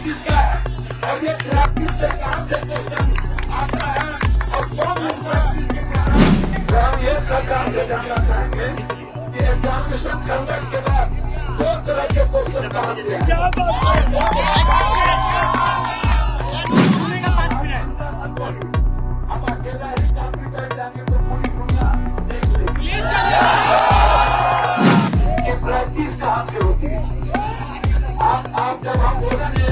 Practice किसका है और ये प्रैक्टिस से कहां से क्वेश्चन आता है और कौन इस प्रैक्टिस के कारण हम ये सरकार से जानना चाहेंगे कि एग्जामिनेशन कंडक्ट के बाद 2 तरह के क्वेश्चन कहां से आए। क्या बात अब अकेला इस काम कर जाने को पूरी दुनिया देख रही है। इसकी प्रैक्टिस कहां से होती है? आप जब हम बोलेंगे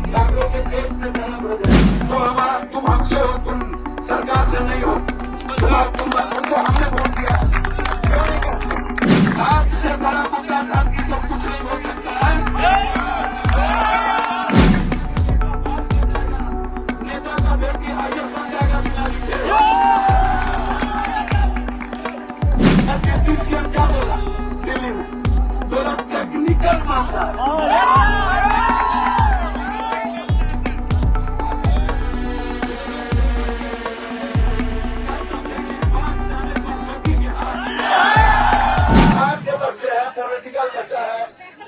हम लोग के पेट में दर्द हो जाए तो हमारा तुम हमसे हो, तुम सरकार से नहीं हो, तुमको हमने वोट दिया क्यों नहीं करते? आपसे बड़ा मुद्दा था कि तो कुछ नहीं हो सकता है। नेता का बेटी आईएएस बन जाएगा बिना लिखे। सीएम क्या बोला दिल्ली में? बोला टेक्निकल मामला। पॉलिटिकल बच्चा है,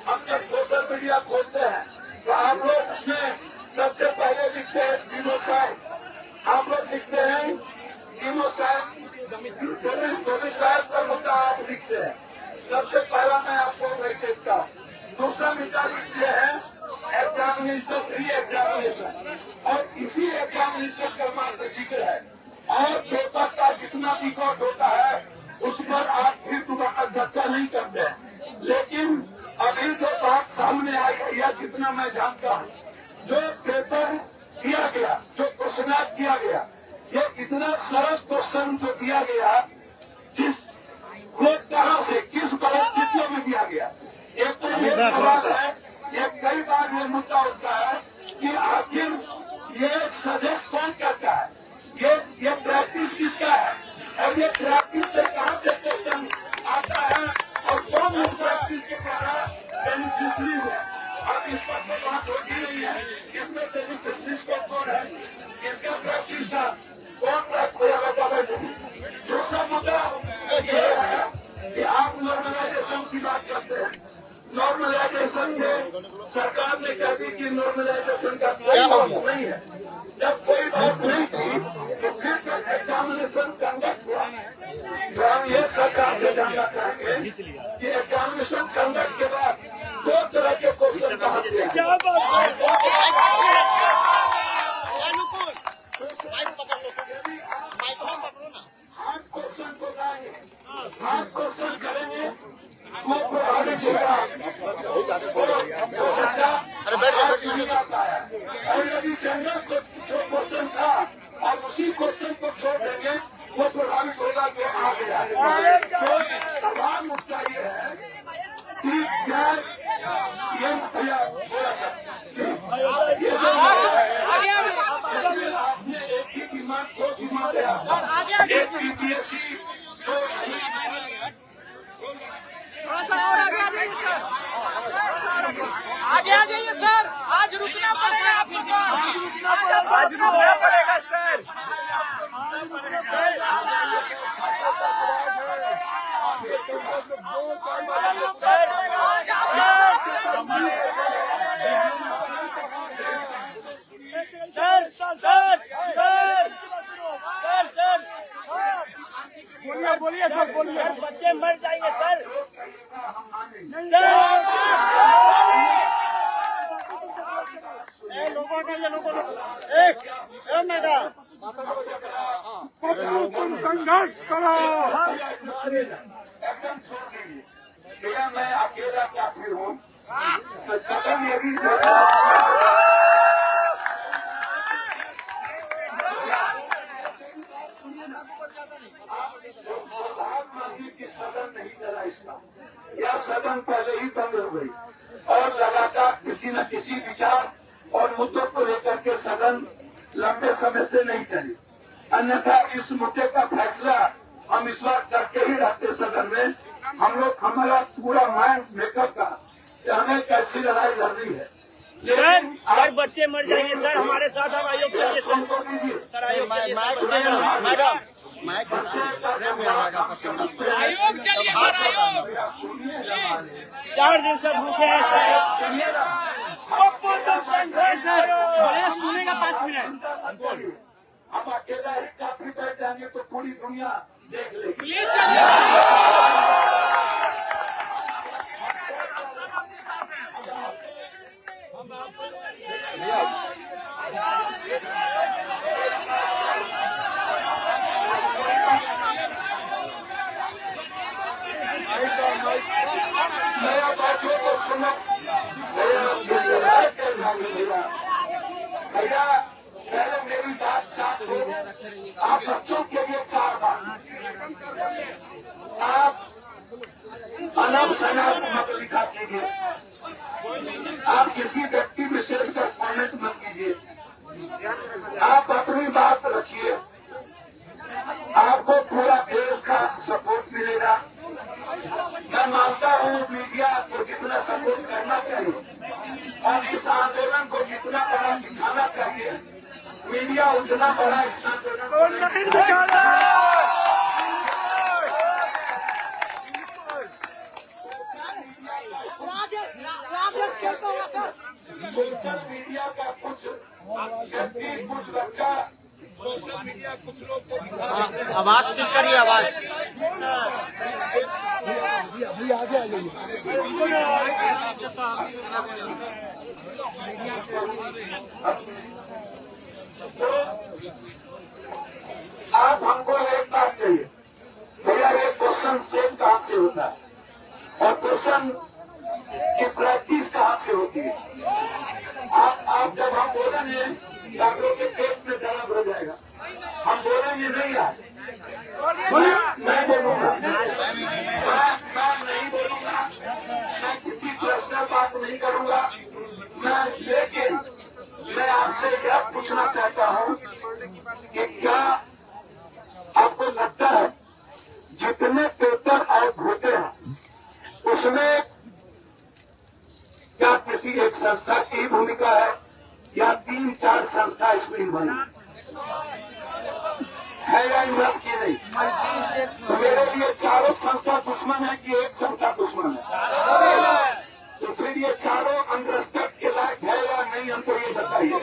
हम जब सोशल मीडिया खोलते हैं तो आप लोग उसमें सबसे पहले लिखते हैं डिनोसाइड, आप लोग लिखते हैं डिनोसाइड का मुद्दा आप लिखते हैं, सबसे पहला मैं आपको वही देखता हूँ। दूसरा मुद्दा लिखते हैं एग्जामिनेशन, री एग्जामिनेशन, और इसी एग्जामिनेशन का मात्र जिक्र है और पेपर का जितना भी रिकॉर्ड होता है उस पर आप फिर दोबारा चर्चा नहीं करते हैं। लेकिन अभी जो बात सामने आई है या जितना मैं जानता हूँ, जो पेपर दिया गया, जो क्वेश्चन किया गया, ये इतना सरल क्वेश्चन जो दिया गया, जिस लोग कहाँ से किस परिस्थितियों में दिया गया, एक तो ये सवाल है, ये कई बार ये मुद्दा उठता है कि आखिर ये सजेस्ट कौन करता है, ये प्रैक्टिस किसका है और ये प्रैक्टिस से कहां से क्वेश्चन आता है और कौन इस प्रैक्टिस के कारण बेनिफिशरी है। अब इस पर तो बात होती नहीं है, इसमें बेनिफिशरीज कौन है, इसका प्रैक्टिस था, कौन प्रैक्टिस। दूसरा मुद्दा ये है कि आप नॉर्मलाइजेशन की बात करते हैं। नॉर्मलाइजेशन में सरकार ने कह दी कि नॉर्मलाइजेशन का कोई बात नहीं है। जब कोई बात नहीं थी तो फिर जब एग्जामिनेशन कंडक्ट हुआ तो हम ये सरकार से जानना चाहेंगे कि एग्जामिनेशन कंडक्ट के बाद 2 तरह के क्वेश्चन कहां से आए। क्या बात आप क्वेश्चन को लाएंगे, आप क्वेश्चन करेंगे तो प्रभावित होगा और यदि जनरल जो क्वेश्चन था और उसी क्वेश्चन को छोड़ देंगे वो प्रभावित होगा जो आ गया। तो सवाल उठता ये है कि क्या ये भैया थोड़ा सा आपने एक ही डिमांड को डिमांड है, एक यूपीएससी थोड़ा सा और आगे आ जाइए सर, आज रुकना पड़ेगा, आज रुकना पड़ेगा सर। बोलिए सर, बोलिए, बच्चे मर जाएंगे सर। मैडम तुम संघर्ष करो। भैया मैं अकेला काफिर हूँ, सदन यदि प्रधानमंत्री की सदन नहीं चला इसका, यह सदन पहले ही बंद हो गई और लगातार किसी न किसी विचार और मुद्दों को लेकर के सदन लंबे समय से नहीं चली। अन्यथा इस मुद्दे का फैसला हम इस बार करके ही रहते सदन में। हम लोग हमारा पूरा माइंड मेकअप का कि हमें कैसी लड़ाई लड़नी है। सर बच्चे मर जाएंगे सर, हमारे साथ आप आयोग चलिए सर, आयोग चलिए मैडम, आयोग चलिए सर, आयोग 4 दिन से भूखे हैं सर। सर बोले सुनेगा 5 मिनट। हम अकेला ही काफी बैठ जाएंगे तो पूरी दुनिया देख लेगी। मेरा बातों को सुनो भैया, पहले मेरी बात छाप दो। आप बच्चों के लिए 4 बात, आप अनब शनाब मत लिखा कीजिए, आप किसी व्यक्ति विशेष पर कमेंट मत कीजिए, आप अपनी बात रखिए, आपको पूरा देश का सपोर्ट मिलेगा। मैं मानता हूँ मीडिया को जितना सपोर्ट करना चाहिए और इस आंदोलन को जितना बड़ा दिखाना चाहिए, मीडिया उतना बड़ा इस आंदोलन को नहीं दिखाना। सोशल मीडिया का कुछ व्यक्ति, कुछ बच्चा सोशल मीडिया कुछ लोग को दिखा। आवाज ठीक करिए, आवाज। भैया आगे आ जाइए। आप हमको एक बात कहिए भैया, ये क्वेश्चन सेट कहाँ से होता है और क्वेश्चन की प्रैक्टिस कहाँ से होती है? आप जब हम बोलेंगे डॉक्टरों के पेट में दर्द हो जाएगा, हम बोलेंगे नहीं आज, मैं बोलूंगा, मैं नहीं बोलूंगा, मैं किसी पर्सनल बात नहीं करूंगा, लेकिन मैं आपसे यह पूछना चाहता हूँ कि क्या आपको लगता है जितने पेपर आउट होते हैं उसमें क्या किसी एक संस्था की भूमिका है या 3-4 संस्था इसमें बनी है या इमरान की नहीं? तो मेरे लिए चारों संस्था दुश्मन है कि एक संस्था दुश्मन है? तो फिर ये चारों अनरेस्पेक्ट के लायक है या नहीं, हमको ये बताइए।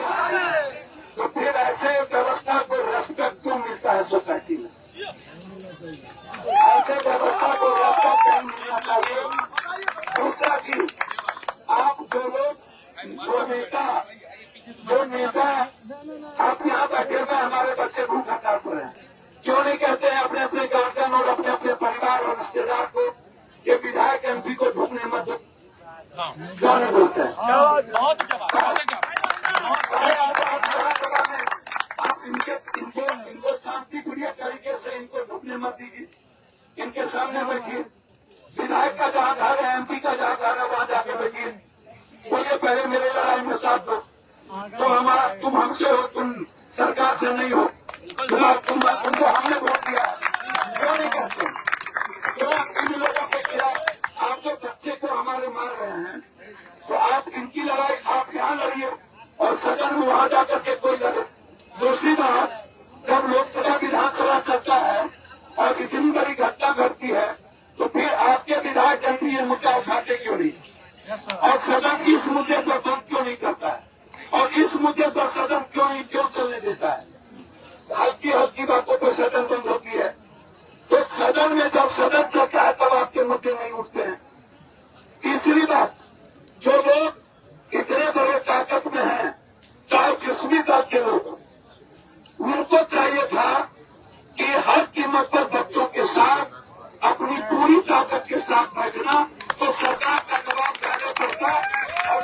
तो फिर ऐसे व्यवस्था को रेस्पेक्ट क्यों मिलता है सोसाइटी में? ऐसे व्यवस्था को रेस्पेक्ट क्यों मिलना चाहिए? दूसरा चीज, आप जो लोग जो नेता आप यहाँ बैठे हुए हमारे बच्चे भूख हड़ताल पर हैं, क्यों नहीं कहते हैं अपने अपने गार्जियन और अपने अपने परिवार और रिश्तेदार को ये विधायक MP को ढूंढने मत दो? क्यों नहीं बोलते हैं? आप इनको शांतिप्रिय तरीके से इनको ढूंढने मत दीजिए, इनके सामने बैठिए, विधायक का जहाँ घर है, MP का जहाँ घर है वहाँ जाके बैठिए, बोलिए पहले मेरे लड़ाई में साथ दो। तुम हमसे हो, तुम सरकार से नहीं हो, तुमको हमने वोट दिया, क्यों नहीं कहते? क्यों इन लोगों के खिलाफ आप जो बच्चे को हमारे मार रहे हैं, तो आप इनकी लड़ाई आप यहाँ लड़िए और सदन में वहाँ जाकर के कोई लड़े। दूसरी बात, जब लोकसभा विधानसभा चलता है और इतनी बड़ी घटना घटती है तो फिर आपके विधायक MP ये मुद्दा उठाते क्यों नहीं? और सदन इस मुद्दे पर बंद क्यों नहीं करता है? और इस मुद्दे पर सदन क्यों चलने देता है? हल्की हल्की बातों पर सदन बंद होती है, तो सदन में जब सदन चलता है तब आपके मुद्दे नहीं उठते हैं। तीसरी बात, जो लोग इतने बड़े ताकत में हैं, चाहे जिसमें दल के लोग, उनको चाहिए था कि हर कीमत पर बच्चों के साथ अपनी पूरी ताकत के साथ बैठना, तो सरकार का दबाव ज्यादा पड़ता और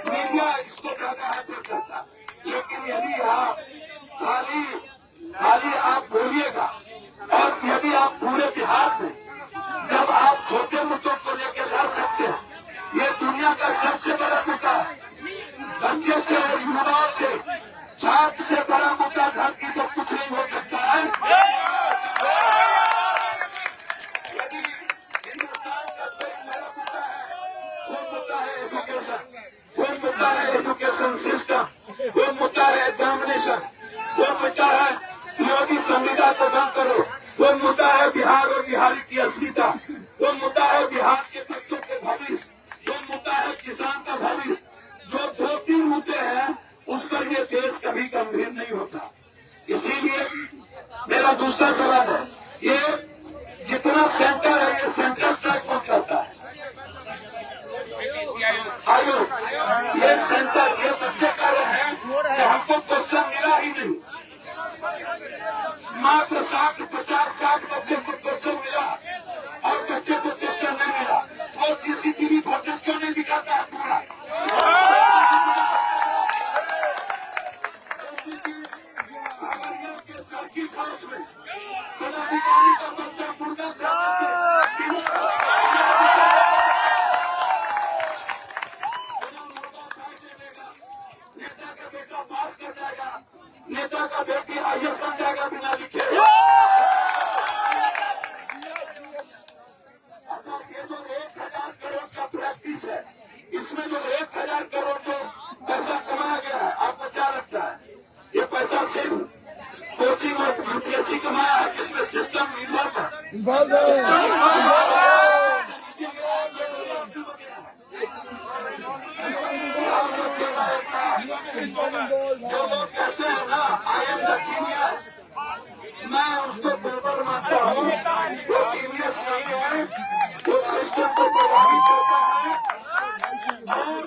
मीडिया इसको ज्यादा हैंडल करता। लेकिन यदि आप खाली आप बोलिएगा और यदि आप पूरे बिहार में जब आप छोटे मुद्दों को लेकर लड़ सकते हैं, ये दुनिया का सबसे बड़ा मुद्दा है, बच्चे से और युवाओं से, छात्र से बड़ा मुद्दा धरती पर कुछ नहीं हो सकता है। यदि हिंदुस्तान का कोई बड़ा मुद्दा है, वो मुद्दा है एजुकेशन, वो मुद्दा है एजुकेशन सिस्टम, वो मुद्दा है एग्जामिनेशन, वो मुद्दा है योगी संविदा को बंद करो, वो मुद्दा है बिहार और बिहारी की अस्मिता, वो मुद्दा है बिहार के बच्चों के भविष्य, वो मुद्दा है किसान का भविष्य। जो 2-3 मुद्दे हैं लिए देश कभी गंभीर नहीं होता। इसीलिए मेरा दूसरा सवाल है, ये जितना सेंटर है ये सेंट्रल तक पहुंचाता है आयोग, ये सेंटर ये बच्चे कर रहे हैं कि हमको क्वेश्चन मिला ही नहीं। मात्र 50-60 बच्चे को क्वेश्चन मिला और बच्चे को क्वेश्चन नहीं मिला। वो सीसीटीवी फुटेज क्यों नहीं दिखाता है पूरा? सर्किट हाउस में पदाधिकारी का बच्चा मुर्गा नेता का बेटा पास कर जाएगा, नेता का बेटी IAS बन जाएगा बिना लिखे। अच्छा, ये जो 1000 करोड़ का प्रैक्टिस है, इसमें जो 1000 करोड़ जो पैसा कमाया गया है, आपको क्या लगता है ये पैसा सिर्फ कोचिंग और यूपीएससी कमाया है, किसमें सिस्टम इन्वॉल्व जो लोग कहते हैं ना आई एम द जीनियस, मैं उसको बराबर मानता हूँ। वो जीनियस नहीं है, वो सिस्टम को प्रभावित करता है और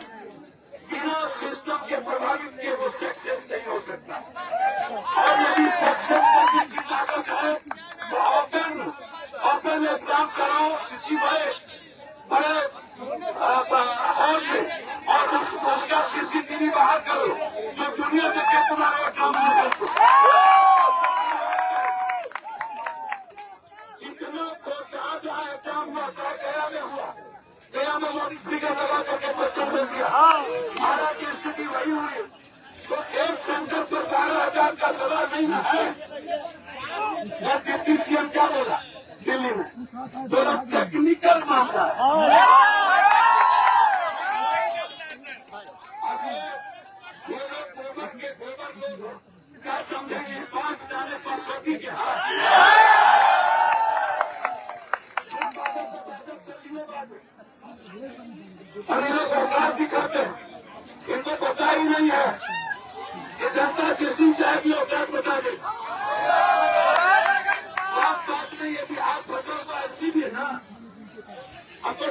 बिना सिस्टम के प्रभावित किए वो सक्सेस नहीं हो सकता। और यदि सक्सेस करने की ताकत है तो ओपन एग्जाम कराओ किसी बड़े हॉल में और उसका सीसीटीवी बाहर करो जो दुनिया देखे तुम्हारे एग्जामिनेशन को। जितना जहाँ जहाँ एग्जाम हुआ, चाहे गया में हुआ, गया में वो स्पीकर लगा करके क्वेश्चन दे दिया, महाराज की स्थिति वही हुई। तो एक सेंटर पर 12,000 का सवाल नहीं ना है। मैं डिप्टी सीएम क्या बोला दिल्ली में, बोला टेक्निकल मामला है। क्या समझेंगे 5 जाने पर सोती के हाथ। अरे लोग अवकाश दिखाते हैं, इनको पता ही नहीं है कि जनता जिस दिन चाहेगी औकात बता देगा। बात में ये बिहार फसल का ऐसी भी है ना, हमको